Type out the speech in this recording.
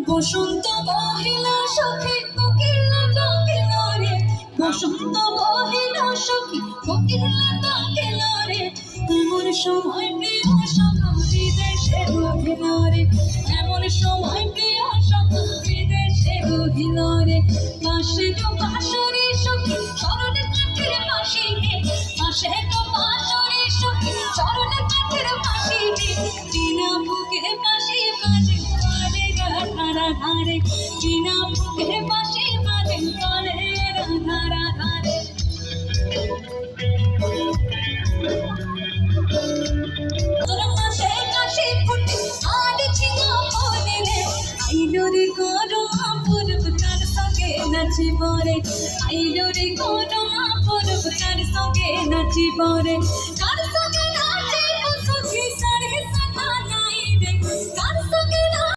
বসন্ত মহিলা সখী কোকিলা ডাকিল রে, বসন্ত মহিলা সখী কোকিলা ডাকিল রে, এমন সময় প্রিয় সখা বিদেশে রহিল রে, এমন সময় প্রিয় সখা বিদেশে রহিল রে। পাশে তো বাঁশরি সখী চরণ কাঠের বাঁশি রে, পাশে তো বাঁশরি সখী চরণ কাঠের বাঁশি রে, বিনা বুকে বাঁশি বাজে কানে রাধারা ধারে, বিনা বুকে বাঁশি বাজে কানে রাধারা ধারে। তোর মাসে কাশি ফুটে আর ছিঙা বলে রে, আইলো রে গরমা পূর্ব তার সঙ্গে নাচিব রে, আইলো রে গরমা পূর্ব তার সঙ্গে নাচিব রে।